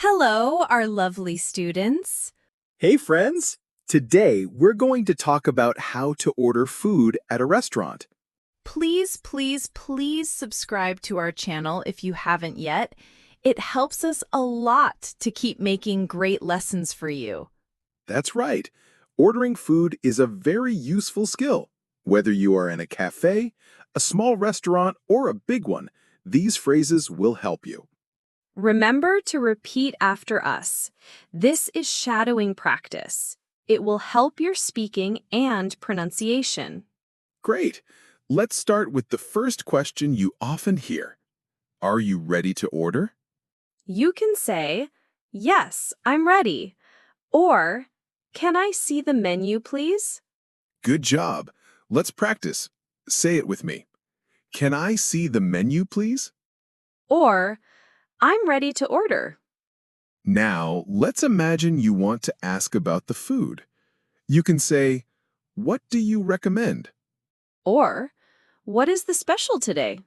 Hello, our lovely students. Hey friends! Today we're going to talk about how to order food at a restaurant. Please, please, please subscribe to our channel if you haven't yet. It helps us a lot to keep making great lessons for you. That's right. Ordering food is a very useful skill. Whether you are in a cafe, a small restaurant, or a big one, these phrases will help you. Remember to repeat after us. This is shadowing practice. It will help your speaking and pronunciation. Great! Let's start with the first question you often hear. Are you ready to order? You can say, "Yes, I'm ready," or "Can I see the menu, please?" Good job! Let's practice. Say it with me. Can I see the menu, please? Or, "I'm ready to order." Now, let's imagine you want to ask about the food. You can say, "What do you recommend?" Or, "What is the special today?"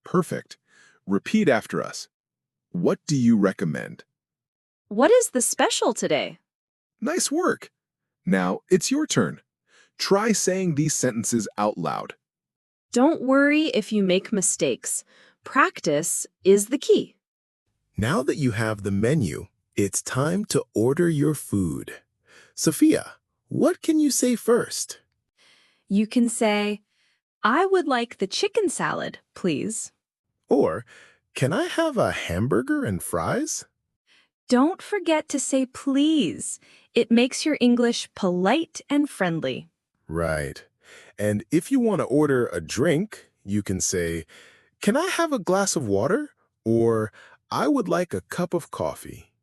Perfect. Repeat after us. What do you recommend? "What is the special today?" Nice work. Now, it's your turn. Try saying these sentences out loud. Don't worry if you make mistakes. Practice is the key. Now that you have the menu, it's time to order your food. Sophia, what can you say first? You can say, "I would like the chicken salad, please." Or, can I have a hamburger and fries? Don't forget to say please. It makes your English polite and friendly. Right. And if you want to order a drink, you can say, can I have a glass of water? Or, I would like a cup of coffee.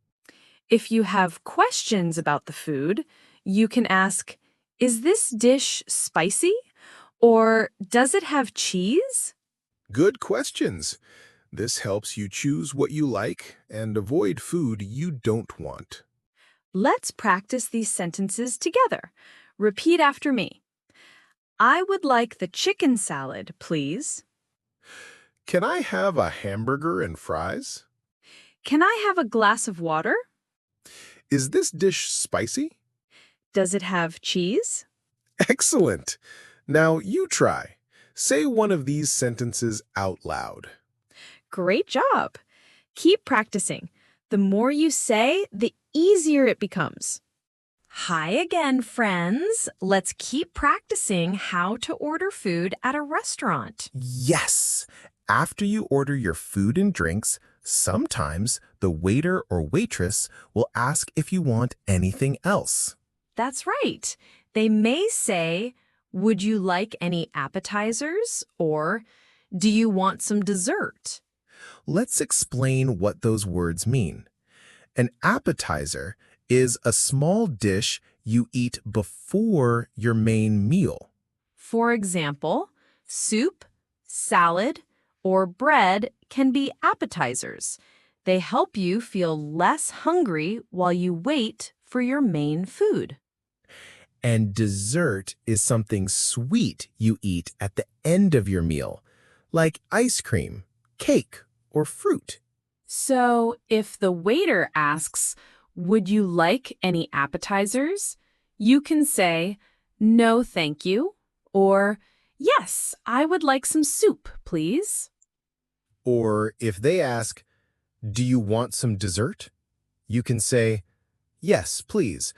If you have questions about the food, you can ask, "Is this dish spicy?" Or, "Does it have cheese?" Good questions. This helps you choose what you like and avoid food you don't want. Let's practice these sentences together. Repeat after me. I would like the chicken salad, please. Can I have a hamburger and fries? Can I have a glass of water? Is this dish spicy? Does it have cheese? Excellent! Now you try. Say one of these sentences out loud. Great job. Keep practicing. The more you say, the easier it becomes. Hi again, friends. Let's keep practicing how to order food at a restaurant. Yes! After you order your food and drinks, sometimes the waiter or waitress will ask if you want anything else. That's right. They may say, "Would you like any appetizers?" or "Do you want some dessert?" Let's explain what those words mean. An appetizer is a small dish you eat before your main meal. For example, soup, salad, or bread can be appetizers. They help you feel less hungry while you wait for your main food. And dessert is something sweet you eat at the end of your meal, like ice cream, cake, or fruit. So, if the waiter asks, "Would you like any appetizers?" you can say, "No, thank you," or "Yes, I would like some soup, please." Or if they ask, do you want some dessert? You can say, yes, please.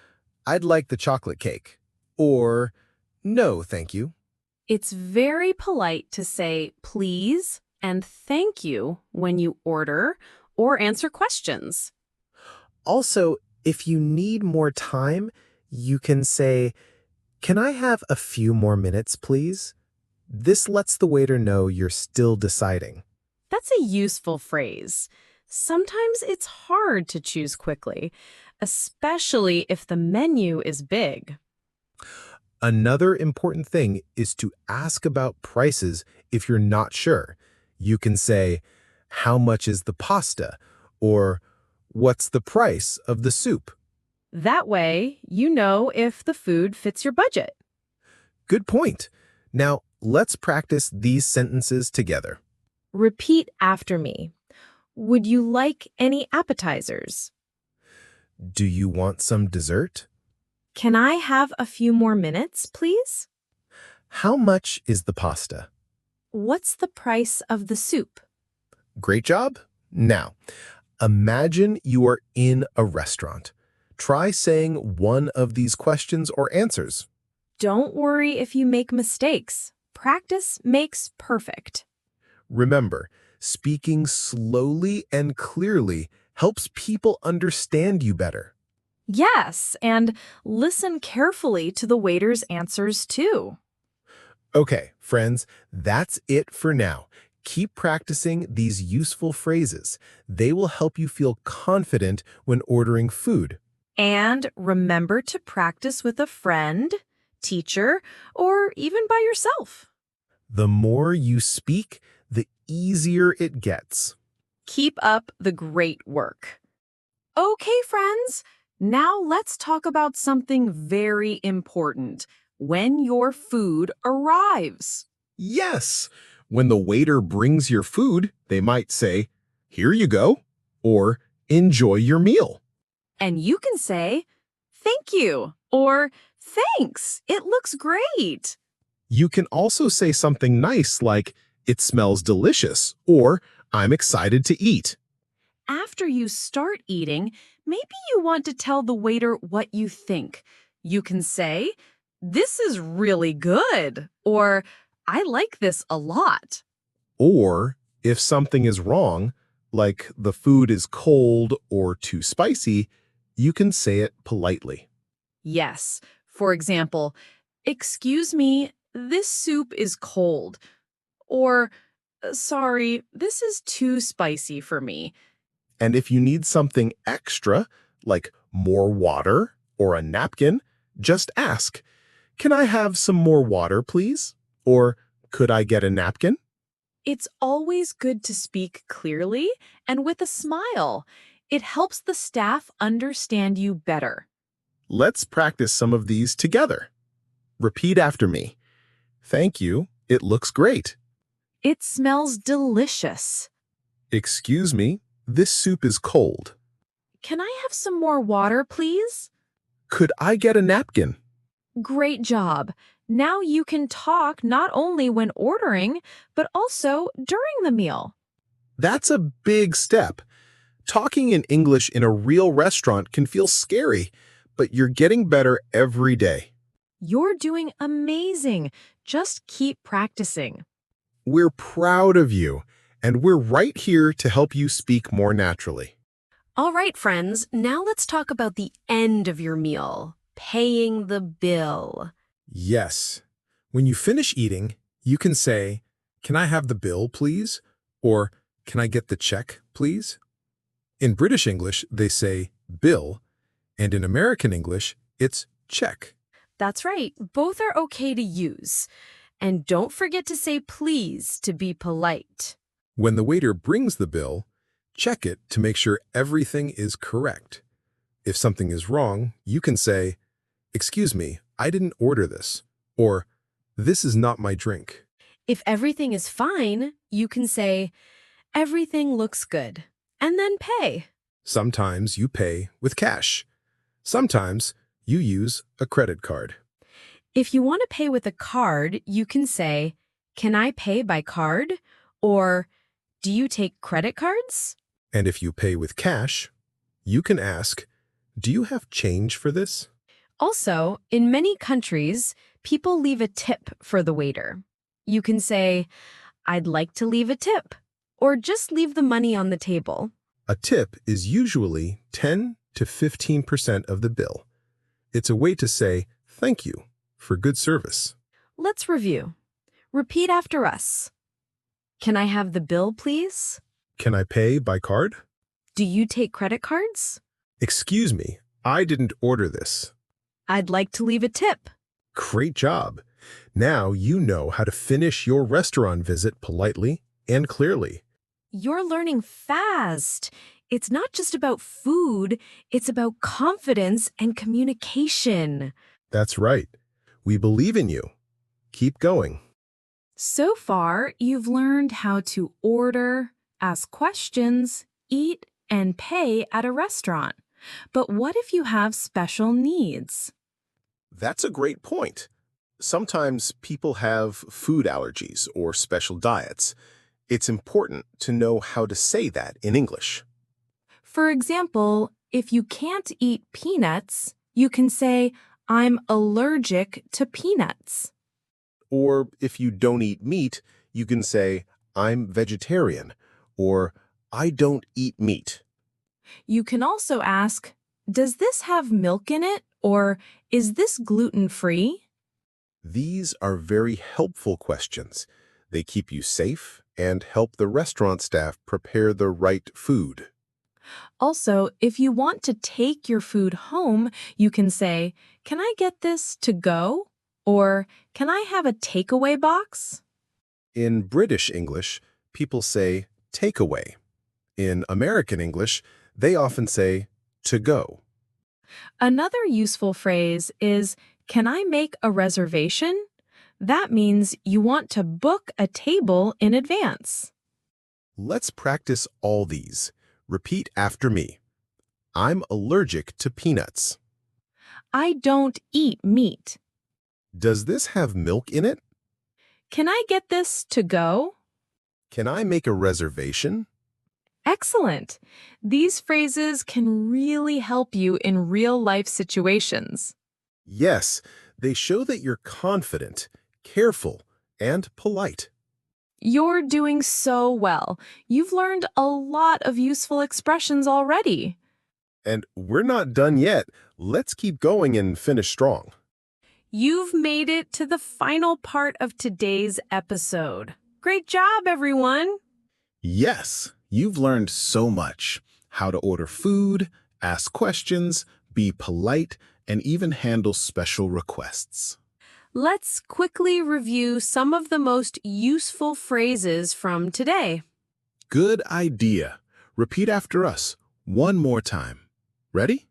I'd like the chocolate cake. Or, no, thank you. It's very polite to say please and thank you when you order or answer questions. Also, if you need more time, you can say, can I have a few more minutes, please? This lets the waiter know you're still deciding. That's a useful phrase. Sometimes it's hard to choose quickly, especially if the menu is big. Another important thing is to ask about prices if you're not sure. You can say, how much is the pasta? Or, what's the price of the soup? That way, you know if the food fits your budget. Good point. Now, let's practice these sentences together. Repeat after me. Would you like any appetizers? Do you want some dessert? Can I have a few more minutes, please? How much is the pasta? What's the price of the soup? Great job. Now, imagine you are in a restaurant. Try saying one of these questions or answers. Don't worry if you make mistakes. Practice makes perfect. Remember, speaking slowly and clearly helps people understand you better. Yes, and listen carefully to the waiter's answers too. Okay, friends, that's it for now. Keep practicing these useful phrases. They will help you feel confident when ordering food. And remember to practice with a friend, teacher, or even by yourself. The more you speak, the easier it gets. Keep up the great work. Okay, friends, now let's talk about something very important. When your food arrives. Yes, when the waiter brings your food, they might say, "Here you go," or "Enjoy your meal." And you can say, "Thank you," or "Thanks, it looks great." You can also say something nice like, "It smells delicious," or "I'm excited to eat." After you start eating, maybe you want to tell the waiter what you think. You can say, "This is really good," or "I like this a lot." Or if something is wrong, like the food is cold or too spicy, you can say it politely. Yes. For example, "Excuse me, this soup is cold." Or, "Sorry, this is too spicy for me." And if you need something extra, like more water or a napkin, just ask, "Can I have some more water, please?" Or, "Could I get a napkin?" It's always good to speak clearly and with a smile. It helps the staff understand you better. Let's practice some of these together. Repeat after me. "Thank you. It looks great." It smells delicious. "Excuse me, this soup is cold." Can I have some more water, please? "Could I get a napkin?" Great job. Now you can talk not only when ordering, but also during the meal. That's a big step. Talking in English in a real restaurant can feel scary, but you're getting better every day. You're doing amazing. Just keep practicing. We're proud of you, and we're right here to help you speak more naturally. All right, friends, now let's talk about the end of your meal, paying the bill. Yes. When you finish eating, you can say, "Can I have the bill, please?" Or, "Can I get the check, please?" In British English, they say bill, and in American English, it's check. That's right, both are okay to use. And don't forget to say please to be polite. When the waiter brings the bill, check it to make sure everything is correct. If something is wrong, you can say, "Excuse me, I didn't order this," or "This is not my drink." If everything is fine, you can say, "Everything looks good," and then pay. Sometimes you pay with cash. Sometimes you use a credit card. If you want to pay with a card, you can say, "Can I pay by card?" Or, "Do you take credit cards?" And if you pay with cash, you can ask, "Do you have change for this?" Also, in many countries, people leave a tip for the waiter. You can say, "I'd like to leave a tip," or just leave the money on the table. A tip is usually 10 to 15% of the bill. It's a way to say thank you for good service. Let's review. Repeat after us. Can I have the bill, please? Can I pay by card? Do you take credit cards? Excuse me, I didn't order this. I'd like to leave a tip. Great job. Now you know how to finish your restaurant visit politely and clearly. You're learning fast. It's not just about food, it's about confidence and communication. That's right. We believe in you. Keep going. So far, you've learned how to order, ask questions, eat, and pay at a restaurant. But what if you have special needs? That's a great point. Sometimes people have food allergies or special diets. It's important to know how to say that in English. For example, if you can't eat peanuts, you can say, I'm allergic to peanuts. Or if you don't eat meat, you can say, I'm vegetarian, or I don't eat meat. You can also ask, does this have milk in it? Or is this gluten-free? These are very helpful questions. They keep you safe and help the restaurant staff prepare the right food. Also, if you want to take your food home, you can say, can I get this to go? Or can I have a takeaway box? In British English, people say takeaway. In American English, they often say to go. Another useful phrase is, can I make a reservation? That means you want to book a table in advance. Let's practice all these. Repeat after me. I'm allergic to peanuts. I don't eat meat. Does this have milk in it? Can I get this to go? Can I make a reservation? Excellent. These phrases can really help you in real-life situations. Yes, they show that you're confident, careful, and polite. You're doing so well. You've learned a lot of useful expressions already. And we're not done yet. Let's keep going and finish strong. You've made it to the final part of today's episode. Great job, everyone! Yes, you've learned so much. How to order food, ask questions, be polite, and even handle special requests. Let's quickly review some of the most useful phrases from today. Good idea. Repeat after us one more time. Ready?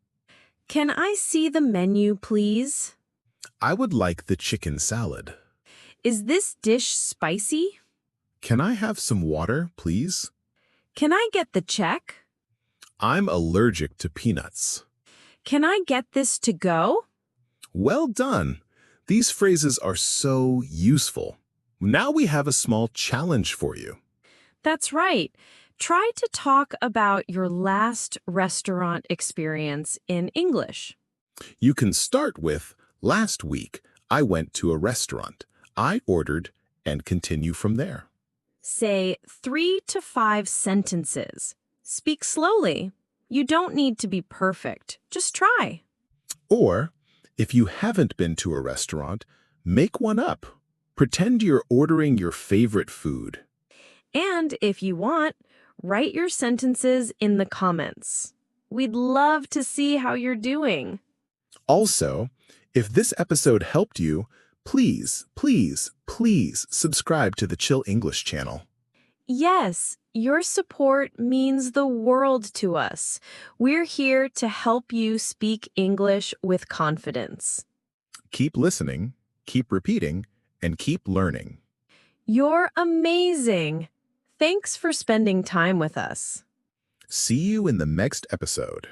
Can I see the menu, please? I would like the chicken salad. Is this dish spicy? Can I have some water, please? Can I get the check? I'm allergic to peanuts. Can I get this to go? Well done. These phrases are so useful. Now we have a small challenge for you. That's right. Try to talk about your last restaurant experience in English. You can start with, last week, I went to a restaurant. I ordered, and continue from there. Say 3 to 5 sentences. Speak slowly. You don't need to be perfect. Just try. Or, if you haven't been to a restaurant, make one up. Pretend you're ordering your favorite food. And if you want, write your sentences in the comments. We'd love to see how you're doing. Also, if this episode helped you, please, please, please subscribe to the Chill English channel. Yes, your support means the world to us. We're here to help you speak English with confidence. Keep listening, keep repeating, and keep learning. You're amazing. Thanks for spending time with us. See you in the next episode.